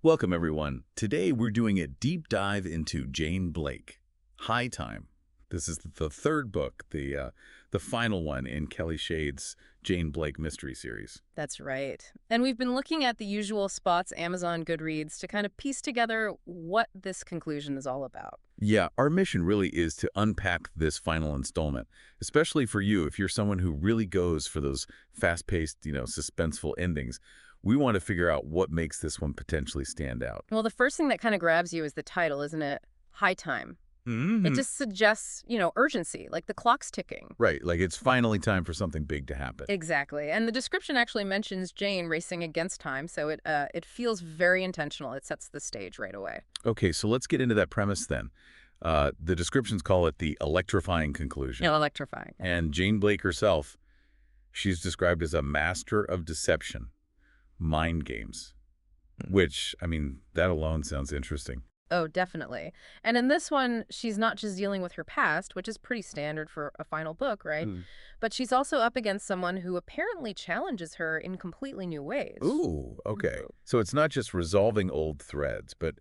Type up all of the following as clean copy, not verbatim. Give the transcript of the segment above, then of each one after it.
Welcome, everyone. Today, we're doing a deep dive into Jane Blake, High Time. This is the third book, the final one in Kelly Shade's Jane Blake mystery series. That's right. And we've been looking at the usual spots, Amazon, Goodreads, to kind of piece together what this conclusion is all about. Yeah, our mission really is to unpack this final installment, especially for you if you're someone who really goes for those fast-paced, suspenseful endings. We want to figure out what makes this one potentially stand out. Well, the first thing that kind of grabs you is the title, isn't it? High Time. It just suggests, urgency, like the clock's ticking. Right, like it's finally time for something big to happen. Exactly. And the description actually mentions Jane racing against time, so it feels very intentional. It sets the stage right away. Okay, so let's get into that premise then. The descriptions call it the electrifying conclusion. Yeah, electrifying. And Jane Blake herself, she's described as a master of deception, mind games, which, that alone sounds interesting. Oh, definitely. And in this one, she's not just dealing with her past, which is pretty standard for a final book, right? But she's also up against someone who apparently challenges her in completely new ways. Ooh, okay. So it's not just resolving old threads, but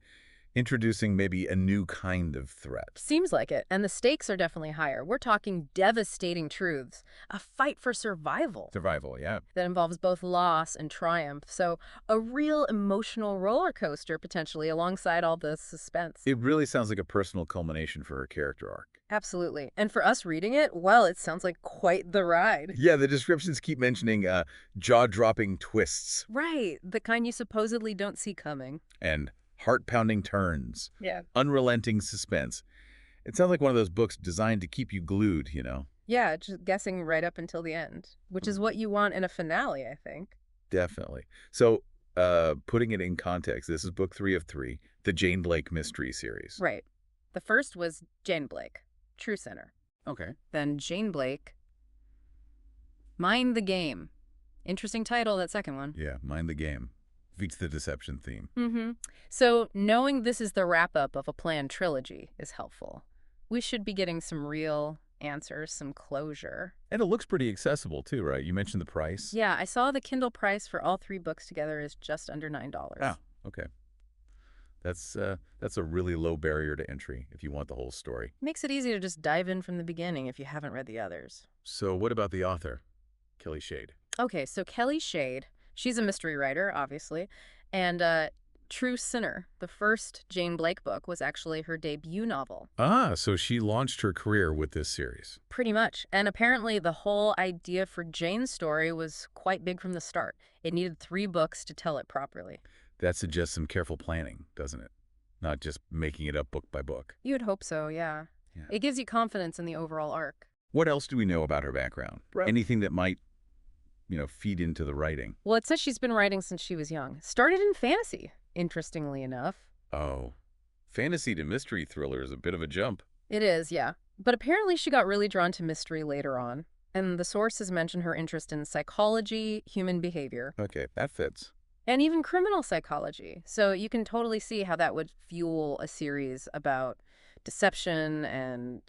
introducing maybe a new kind of threat. Seems like it. And the stakes are definitely higher. We're talking devastating truths, a fight for survival. Survival, yeah. That involves both loss and triumph. So a real emotional roller coaster, potentially, alongside all the suspense. It really sounds like a personal culmination for her character arc. Absolutely. And for us reading it, well, it sounds like quite the ride. Yeah, the descriptions keep mentioning jaw-dropping twists. Right. The kind you supposedly don't see coming. And heart-pounding turns. Yeah. Unrelenting suspense. It sounds like one of those books designed to keep you glued, Yeah, just guessing right up until the end, which is what you want in a finale, I think. Definitely. So, putting it in context, this is book 3 of 3, the Jane Blake mystery series. Right. The first was Jane Blake, True Sinner. Okay. Then Jane Blake, Mind the Game. Interesting title, that second one. Yeah, Mind the Game. Beats the deception theme. So knowing this is the wrap-up of a planned trilogy is helpful. We should be getting some real answers, some closure. And it looks pretty accessible, too, right? You mentioned the price. Yeah, I saw the Kindle price for all 3 books together is just under $9. Ah, okay. That's a really low barrier to entry if you want the whole story. Makes it easy to just dive in from the beginning if you haven't read the others. So what about the author, Kelly Shade? Okay, so Kelly Shade, she's a mystery writer, obviously, and True Sinner, the first Jane Blake book, was actually her debut novel. Ah, so she launched her career with this series. Pretty much. And apparently the whole idea for Jane's story was quite big from the start. It needed 3 books to tell it properly. That suggests some careful planning, doesn't it? Not just making it up book by book. You'd hope so, yeah. It gives you confidence in the overall arc. What else do we know about her background? Anything that might, feed into the writing? Well, it says she's been writing since she was young. Started in fantasy, interestingly enough. Oh, fantasy to mystery thriller is a bit of a jump. It is, yeah. But apparently she got really drawn to mystery later on. And the sources mention her interest in psychology, human behavior. Okay, that fits. And even criminal psychology. So you can totally see how that would fuel a series about deception and,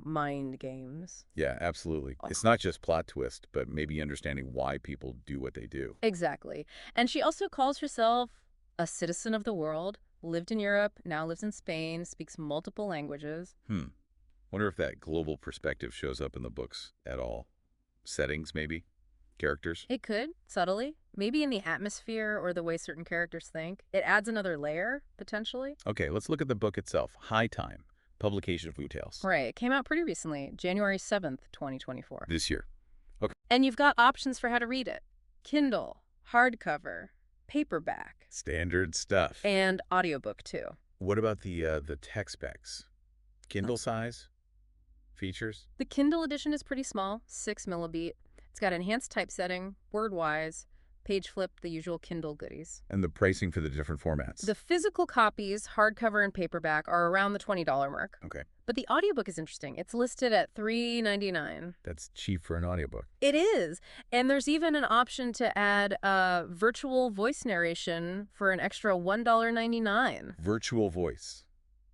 mind games. Yeah, absolutely. It's not just plot twist, but maybe understanding why people do what they do. Exactly. And she also calls herself a citizen of the world, lived in Europe, now lives in Spain, speaks multiple languages. Wonder if that global perspective shows up in the books at all. Settings, maybe? Characters? It could, subtly. Maybe in the atmosphere or the way certain characters think. It adds another layer, potentially. Okay, let's look at the book itself. High Time, publication of Wu Tales. Right, it came out pretty recently, January 7th, 2024. This year. Okay. And you've got options for how to read it. Kindle, hardcover, paperback. Standard stuff. And audiobook, too. What about the tech specs? Kindle size? Features? The Kindle edition is pretty small, 6 millibit. It's got enhanced typesetting, word-wise, page flip, the usual Kindle goodies. And the pricing for the different formats? The physical copies, hardcover and paperback, are around the $20 mark. Okay. But the audiobook is interesting. It's listed at $3.99. That's cheap for an audiobook. It is. And there's even an option to add virtual voice narration for an extra $1.99. Virtual voice.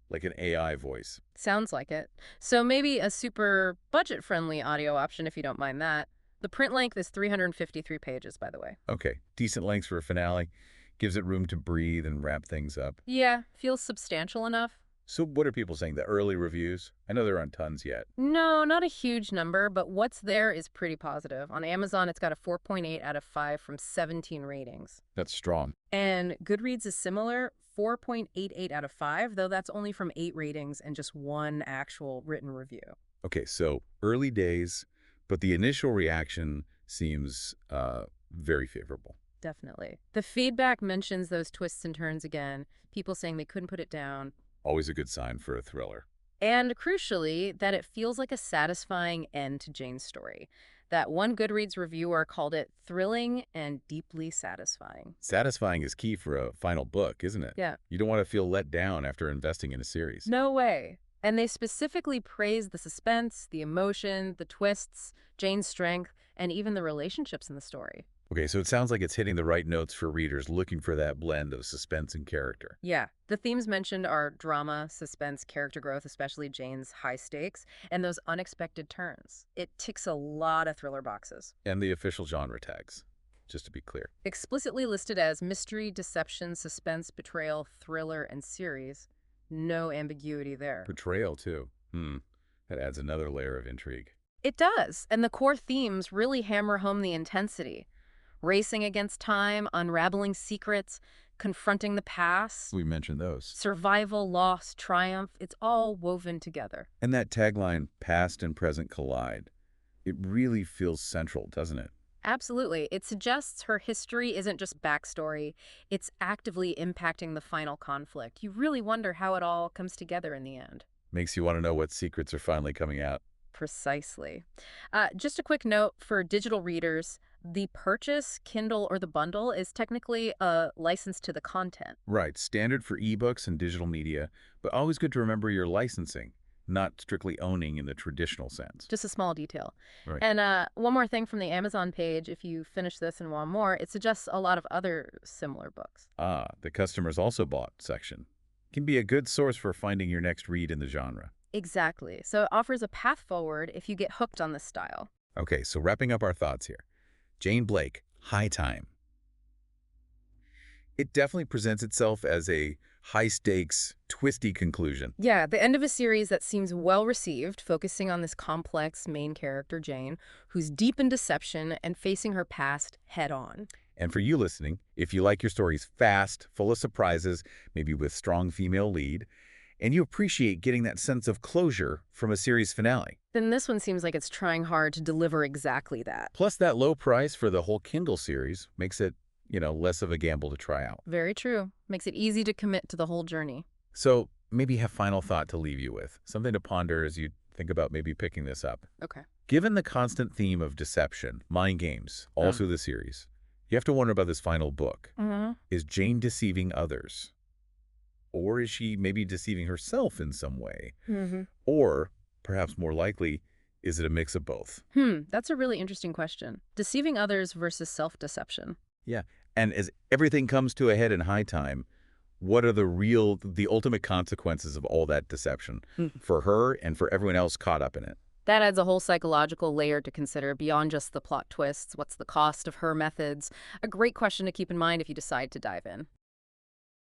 Like an AI voice. Sounds like it. So maybe a super budget-friendly audio option if you don't mind that. The print length is 353 pages, by the way. Okay, decent lengths for a finale. Gives it room to breathe and wrap things up. Yeah, feels substantial enough. So what are people saying? The early reviews? I know there aren't tons yet. No, not a huge number, but what's there is pretty positive. On Amazon, it's got a 4.8 out of 5 from 17 ratings. That's strong. And Goodreads is similar, 4.88 out of 5, though that's only from 8 ratings and just one actual written review. Okay, so early days, but the initial reaction seems very favorable. Definitely. The feedback mentions those twists and turns again, people saying they couldn't put it down. Always a good sign for a thriller. And crucially, that it feels like a satisfying end to Jane's story. That one Goodreads reviewer called it thrilling and deeply satisfying. Satisfying is key for a final book, isn't it? Yeah. You don't want to feel let down after investing in a series. No way. And they specifically praise the suspense, the emotion, the twists, Jane's strength, and even the relationships in the story. Okay, so it sounds like it's hitting the right notes for readers looking for that blend of suspense and character. Yeah, the themes mentioned are drama, suspense, character growth, especially Jane's high stakes, and those unexpected turns. It ticks a lot of thriller boxes. And the official genre tags, just to be clear. Explicitly listed as mystery, deception, suspense, betrayal, thriller, and series. No ambiguity there. Betrayal, too. That adds another layer of intrigue. It does, and the core themes really hammer home the intensity. Racing against time, unraveling secrets, confronting the past, We mentioned those. survival, loss, triumph, it's all woven together. And that tagline, past and present collide, it really feels central, doesn't it? Absolutely. It suggests her history isn't just backstory, it's actively impacting the final conflict. You really wonder how it all comes together in the end. Makes you want to know what secrets are finally coming out. Precisely. Just a quick note for digital readers, the purchase, Kindle, or the bundle is technically a license to the content. Right, standard for ebooks and digital media, but always good to remember your licensing, not strictly owning in the traditional sense. Just a small detail. Right. And one more thing from the Amazon page, if you finish this and want more, it suggests a lot of other similar books. The customers also bought section. Can be a good source for finding your next read in the genre. Exactly. So it offers a path forward if you get hooked on this style. Okay, so wrapping up our thoughts here. Jane Blake, High Time. It definitely presents itself as a high-stakes, twisty conclusion. Yeah, the end of a series that seems well received, focusing on this complex main character, Jane, who's deep in deception and facing her past head on. And for you listening, if you like your stories fast, full of surprises, maybe with strong female lead, and you appreciate getting that sense of closure from a series finale. Then this one seems like it's trying hard to deliver exactly that. Plus, that low price for the whole Kindle series makes it, less of a gamble to try out. Very true. Makes it easy to commit to the whole journey. So maybe have final thought to leave you with, something to ponder as you think about maybe picking this up. Okay. Given the constant theme of deception, mind games, all through the series, you have to wonder about this final book. Is Jane deceiving others? Or is she maybe deceiving herself in some way? Or, perhaps more likely, is it a mix of both? That's a really interesting question. Deceiving others versus self-deception. Yeah. And as everything comes to a head in High Time, what are the ultimate consequences of all that deception for her and for everyone else caught up in it? That adds a whole psychological layer to consider beyond just the plot twists. What's the cost of her methods? A great question to keep in mind if you decide to dive in.